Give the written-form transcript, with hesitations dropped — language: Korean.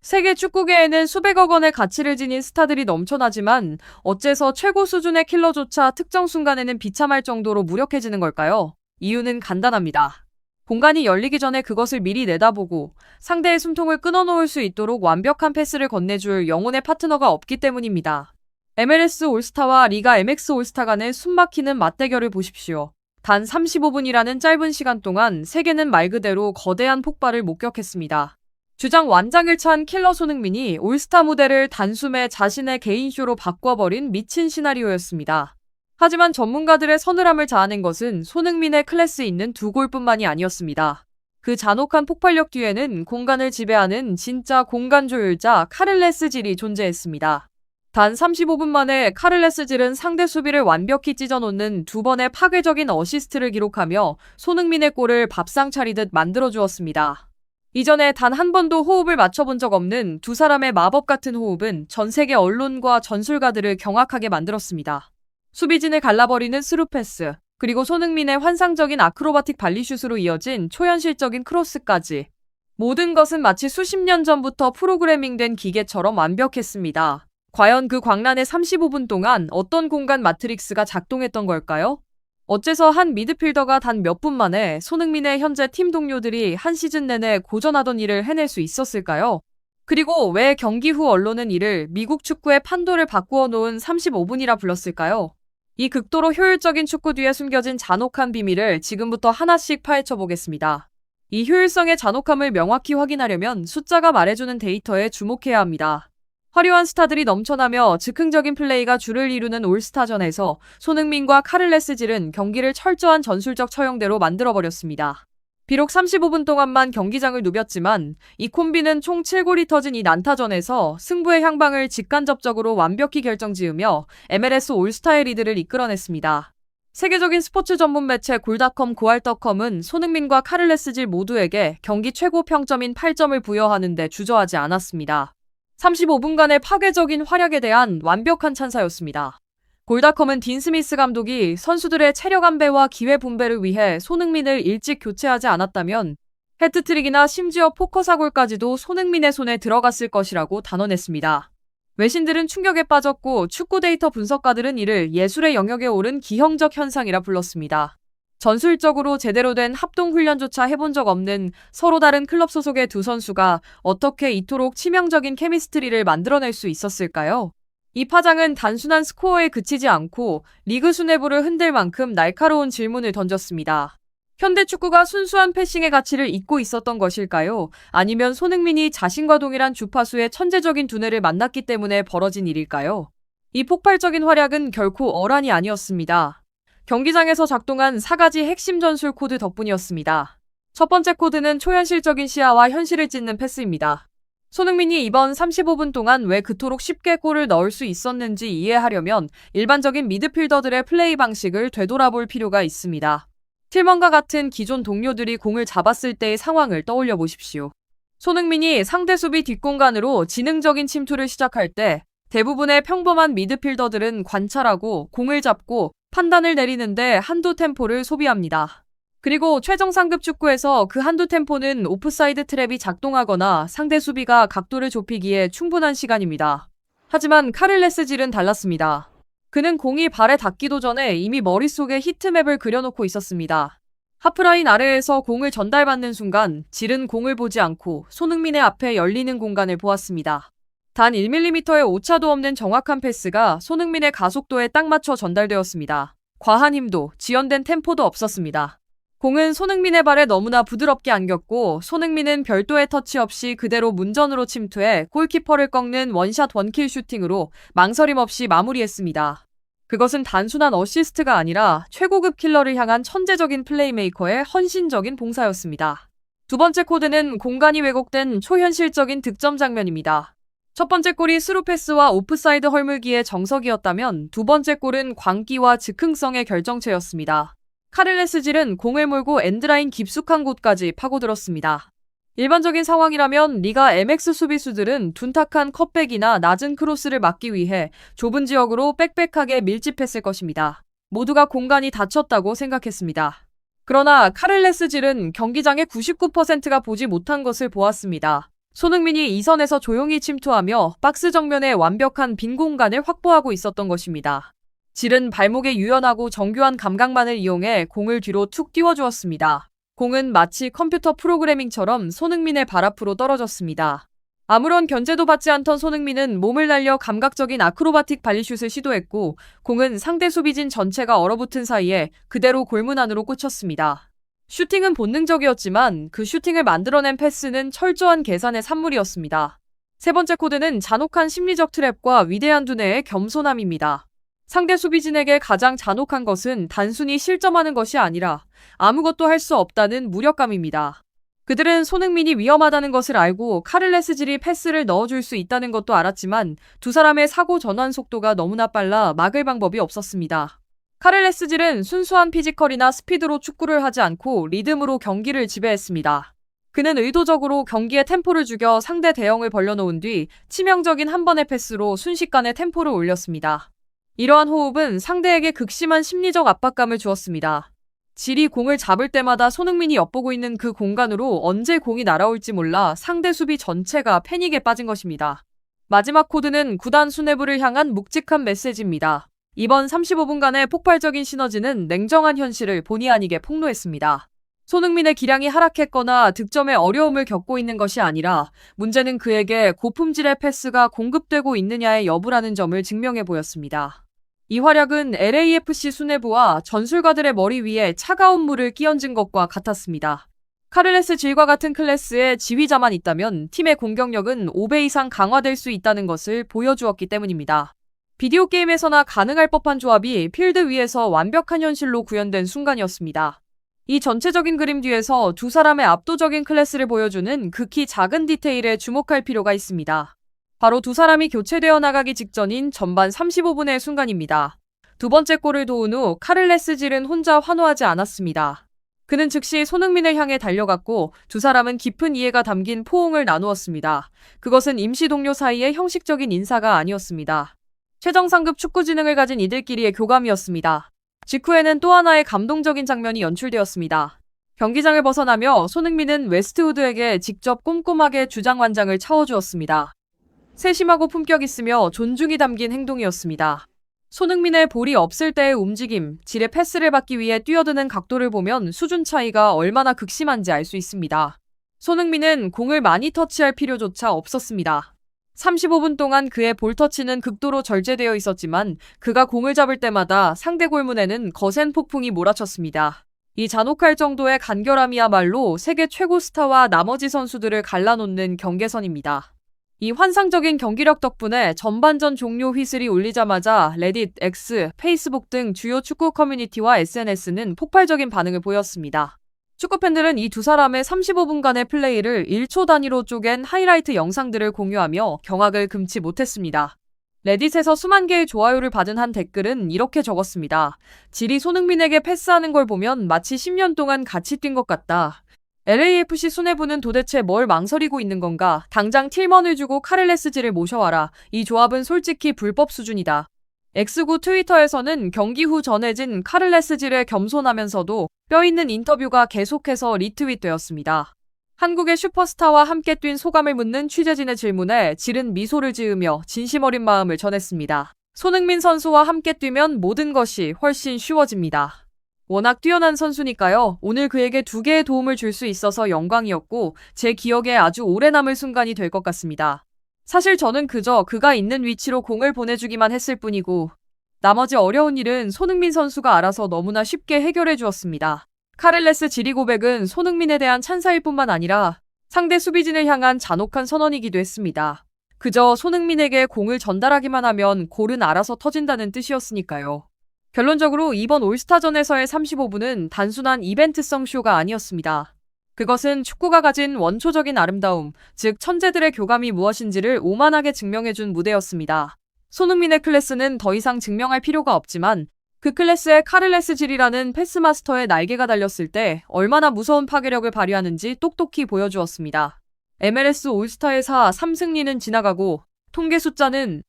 세계 축구계에는 수백억 원의 가치를 지닌 스타들이 넘쳐나지만 어째서 최고 수준의 킬러조차 특정 순간에는 비참할 정도로 무력해지는 걸까요? 이유는 간단합니다. 공간이 열리기 전에 그것을 미리 내다보고 상대의 숨통을 끊어놓을 수 있도록 완벽한 패스를 건네줄 영혼의 파트너가 없기 때문입니다. MLS 올스타와 리가 MX 올스타 간의 숨막히는 맞대결을 보십시오. 단 35분이라는 짧은 시간 동안 세계는 말 그대로 거대한 폭발을 목격했습니다. 주장 완장일찬 킬러 손흥민이 올스타 무대를 단숨에 자신의 개인쇼로 바꿔버린 미친 시나리오였습니다. 하지만 전문가들의 서늘함을 자아낸 것은 손흥민의 클래스 있는 두 골뿐만이 아니었습니다. 그 잔혹한 폭발력 뒤에는 공간을 지배하는 진짜 공간 조율자 카를레스 질이 존재했습니다. 단 35분 만에 카를레스 질은 상대 수비를 완벽히 찢어놓는 두 번의 파괴적인 어시스트를 기록하며 손흥민의 골을 밥상 차리듯 만들어주었습니다. 이전에 단 한 번도 호흡을 맞춰본 적 없는 두 사람의 마법 같은 호흡은 전 세계 언론과 전술가들을 경악하게 만들었습니다. 수비진을 갈라버리는 스루 패스, 그리고 손흥민의 환상적인 아크로바틱 발리슛으로 이어진 초현실적인 크로스까지. 모든 것은 마치 수십 년 전부터 프로그래밍된 기계처럼 완벽했습니다. 과연 그 광란의 35분 동안 어떤 공간 마트릭스가 작동했던 걸까요? 어째서 한 미드필더가 단 몇 분 만에 손흥민의 현재 팀 동료들이 한 시즌 내내 고전하던 일을 해낼 수 있었을까요? 그리고 왜 경기 후 언론은 이를 미국 축구의 판도를 바꾸어 놓은 35분이라 불렀을까요? 이 극도로 효율적인 축구 뒤에 숨겨진 잔혹한 비밀을 지금부터 하나씩 파헤쳐 보겠습니다. 이 효율성의 잔혹함을 명확히 확인하려면 숫자가 말해주는 데이터에 주목해야 합니다. 화려한 스타들이 넘쳐나며 즉흥적인 플레이가 주를 이루는 올스타전에서 손흥민과 카를레스 질은 경기를 철저한 전술적 처형대로 만들어버렸습니다. 비록 35분 동안만 경기장을 누볐지만 이 콤비는 총 7골이 터진 이 난타전에서 승부의 향방을 직간접적으로 완벽히 결정지으며 MLS 올스타의 리드를 이끌어냈습니다. 세계적인 스포츠 전문 매체 골닷컴 고알더컴은 손흥민과 카를레스 질 모두에게 경기 최고 평점인 8점을 부여하는 데 주저하지 않았습니다. 35분간의 파괴적인 활약에 대한 완벽한 찬사였습니다. 골닷컴은 딘 스미스 감독이 선수들의 체력 안배와 기회 분배를 위해 손흥민을 일찍 교체하지 않았다면 해트트릭이나 심지어 포커사골까지도 손흥민의 손에 들어갔을 것이라고 단언했습니다. 외신들은 충격에 빠졌고 축구 데이터 분석가들은 이를 예술의 영역에 오른 기형적 현상이라 불렀습니다. 전술적으로 제대로 된 합동훈련조차 해본 적 없는 서로 다른 클럽 소속의 두 선수가 어떻게 이토록 치명적인 케미스트리를 만들어낼 수 있었을까요? 이 파장은 단순한 스코어에 그치지 않고 리그 수뇌부를 흔들 만큼 날카로운 질문을 던졌습니다. 현대 축구가 순수한 패싱의 가치를 잊고 있었던 것일까요? 아니면 손흥민이 자신과 동일한 주파수의 천재적인 두뇌를 만났기 때문에 벌어진 일일까요? 이 폭발적인 활약은 결코 어란이 아니었습니다. 경기장에서 작동한 4가지 핵심 전술 코드 덕분이었습니다. 첫 번째 코드는 초현실적인 시야와 현실을 찢는 패스입니다. 손흥민이 이번 35분 동안 왜 그토록 쉽게 골을 넣을 수 있었는지 이해하려면 일반적인 미드필더들의 플레이 방식을 되돌아볼 필요가 있습니다. 틸먼과 같은 기존 동료들이 공을 잡았을 때의 상황을 떠올려 보십시오. 손흥민이 상대 수비 뒷공간으로 지능적인 침투를 시작할 때 대부분의 평범한 미드필더들은 관찰하고 공을 잡고 판단을 내리는데 한두 템포를 소비합니다. 그리고 최정상급 축구에서 그 한두 템포는 오프사이드 트랩이 작동하거나 상대 수비가 각도를 좁히기에 충분한 시간입니다. 하지만 카를레스 질은 달랐습니다. 그는 공이 발에 닿기도 전에 이미 머릿속에 히트맵을 그려놓고 있었습니다. 하프라인 아래에서 공을 전달받는 순간 질은 공을 보지 않고 손흥민의 앞에 열리는 공간을 보았습니다. 단 1mm의 오차도 없는 정확한 패스가 손흥민의 가속도에 딱 맞춰 전달되었습니다. 과한 힘도 지연된 템포도 없었습니다. 공은 손흥민의 발에 너무나 부드럽게 안겼고 손흥민은 별도의 터치 없이 그대로 문전으로 침투해 골키퍼를 꺾는 원샷 원킬 슈팅으로 망설임 없이 마무리했습니다. 그것은 단순한 어시스트가 아니라 최고급 킬러를 향한 천재적인 플레이메이커의 헌신적인 봉사였습니다. 두 번째 코드는 공간이 왜곡된 초현실적인 득점 장면입니다. 첫 번째 골이 스루 패스와 오프사이드 헐물기의 정석이었다면 두 번째 골은 광기와 즉흥성의 결정체였습니다. 카를레스 질은 공을 몰고 엔드라인 깊숙한 곳까지 파고들었습니다. 일반적인 상황이라면 리가 MX 수비수들은 둔탁한 컷백이나 낮은 크로스를 막기 위해 좁은 지역으로 빽빽하게 밀집했을 것입니다. 모두가 공간이 닫혔다고 생각했습니다. 그러나 카를레스 질은 경기장의 99%가 보지 못한 것을 보았습니다. 손흥민이 2선에서 조용히 침투하며 박스 정면에 완벽한 빈 공간을 확보하고 있었던 것입니다. 질은 발목의 유연하고 정교한 감각만을 이용해 공을 뒤로 툭 띄워주었습니다. 공은 마치 컴퓨터 프로그래밍처럼 손흥민의 발 앞으로 떨어졌습니다. 아무런 견제도 받지 않던 손흥민은 몸을 날려 감각적인 아크로바틱 발리슛을 시도했고 공은 상대 수비진 전체가 얼어붙은 사이에 그대로 골문 안으로 꽂혔습니다. 슈팅은 본능적이었지만 그 슈팅을 만들어낸 패스는 철저한 계산의 산물이었습니다. 세 번째 코드는 잔혹한 심리적 트랩과 위대한 두뇌의 겸손함입니다. 상대 수비진에게 가장 잔혹한 것은 단순히 실점하는 것이 아니라 아무것도 할 수 없다는 무력감입니다. 그들은 손흥민이 위험하다는 것을 알고 카를레스질이 패스를 넣어줄 수 있다는 것도 알았지만 두 사람의 사고 전환 속도가 너무나 빨라 막을 방법이 없었습니다. 카를레스질은 순수한 피지컬이나 스피드로 축구를 하지 않고 리듬으로 경기를 지배했습니다. 그는 의도적으로 경기의 템포를 죽여 상대 대형을 벌려놓은 뒤 치명적인 한 번의 패스로 순식간에 템포를 올렸습니다. 이러한 호흡은 상대에게 극심한 심리적 압박감을 주었습니다. 질이 공을 잡을 때마다 손흥민이 엿보고 있는 그 공간으로 언제 공이 날아올지 몰라 상대 수비 전체가 패닉에 빠진 것입니다. 마지막 코드는 구단 수뇌부를 향한 묵직한 메시지입니다. 이번 35분간의 폭발적인 시너지는 냉정한 현실을 본의 아니게 폭로했습니다. 손흥민의 기량이 하락했거나 득점에 어려움을 겪고 있는 것이 아니라 문제는 그에게 고품질의 패스가 공급되고 있느냐의 여부라는 점을 증명해 보였습니다. 이 활약은 LAFC 수뇌부와 전술가들의 머리 위에 차가운 물을 끼얹은 것과 같았습니다. 카를레스 질과 같은 클래스의 지휘자만 있다면 팀의 공격력은 5배 이상 강화될 수 있다는 것을 보여주었기 때문입니다. 비디오 게임에서나 가능할 법한 조합이 필드 위에서 완벽한 현실로 구현된 순간이었습니다. 이 전체적인 그림 뒤에서 두 사람의 압도적인 클래스를 보여주는 극히 작은 디테일에 주목할 필요가 있습니다. 바로 두 사람이 교체되어 나가기 직전인 전반 35분의 순간입니다. 두 번째 골을 도운 후 카를레스질은 혼자 환호하지 않았습니다. 그는 즉시 손흥민을 향해 달려갔고 두 사람은 깊은 이해가 담긴 포옹을 나누었습니다. 그것은 임시 동료 사이의 형식적인 인사가 아니었습니다. 최정상급 축구 지능을 가진 이들끼리의 교감이었습니다. 직후에는 또 하나의 감동적인 장면이 연출되었습니다. 경기장을 벗어나며 손흥민은 웨스트우드에게 직접 꼼꼼하게 주장완장을 차워주었습니다. 세심하고 품격 있으며 존중이 담긴 행동이었습니다. 손흥민의 볼이 없을 때의 움직임, 질의 패스를 받기 위해 뛰어드는 각도를 보면 수준 차이가 얼마나 극심한지 알 수 있습니다. 손흥민은 공을 많이 터치할 필요조차 없었습니다. 35분 동안 그의 볼 터치는 극도로 절제되어 있었지만 그가 공을 잡을 때마다 상대 골문에는 거센 폭풍이 몰아쳤습니다. 이 잔혹할 정도의 간결함이야말로 세계 최고 스타와 나머지 선수들을 갈라놓는 경계선입니다. 이 환상적인 경기력 덕분에 전반전 종료 휘슬이 울리자마자 레딧, X, 페이스북 등 주요 축구 커뮤니티와 SNS는 폭발적인 반응을 보였습니다. 축구팬들은 이 두 사람의 35분간의 플레이를 1초 단위로 쪼갠 하이라이트 영상들을 공유하며 경악을 금치 못했습니다. 레딧에서 수만 개의 좋아요를 받은 한 댓글은 이렇게 적었습니다. 질이 손흥민에게 패스하는 걸 보면 마치 10년 동안 같이 뛴 것 같다. LAFC 수뇌부는 도대체 뭘 망설이고 있는 건가? 당장 틸먼을 주고 카를레스질을 모셔와라. 이 조합은 솔직히 불법 수준이다. X구 트위터에서는 경기 후 전해진 카를레스질에 겸손하면서도 뼈있는 인터뷰가 계속해서 리트윗되었습니다. 한국의 슈퍼스타와 함께 뛴 소감을 묻는 취재진의 질문에 질은 미소를 지으며 진심 어린 마음을 전했습니다. 손흥민 선수와 함께 뛰면 모든 것이 훨씬 쉬워집니다. 워낙 뛰어난 선수니까요. 오늘 그에게 2개의 도움을 줄 수 있어서 영광이었고 제 기억에 아주 오래 남을 순간이 될 것 같습니다. 사실 저는 그저 그가 있는 위치로 공을 보내주기만 했을 뿐이고 나머지 어려운 일은 손흥민 선수가 알아서 너무나 쉽게 해결해 주었습니다. 카를레스 지리 고백은 손흥민에 대한 찬사일 뿐만 아니라 상대 수비진을 향한 잔혹한 선언이기도 했습니다. 그저 손흥민에게 공을 전달하기만 하면 골은 알아서 터진다는 뜻이었으니까요. 결론적으로 이번 올스타전에서의 35분은 단순한 이벤트성 쇼가 아니었습니다. 그것은 축구가 가진 원초적인 아름다움, 즉 천재들의 교감이 무엇인지를 오만하게 증명해준 무대였습니다. 손흥민의 클래스는 더 이상 증명할 필요가 없지만 그 클래스에 카를레스질이라는 패스마스터의 날개가 달렸을 때 얼마나 무서운 파괴력을 발휘하는지 똑똑히 보여주었습니다. MLS 올스타의 4, 3승리는 지나가고 통계 숫자는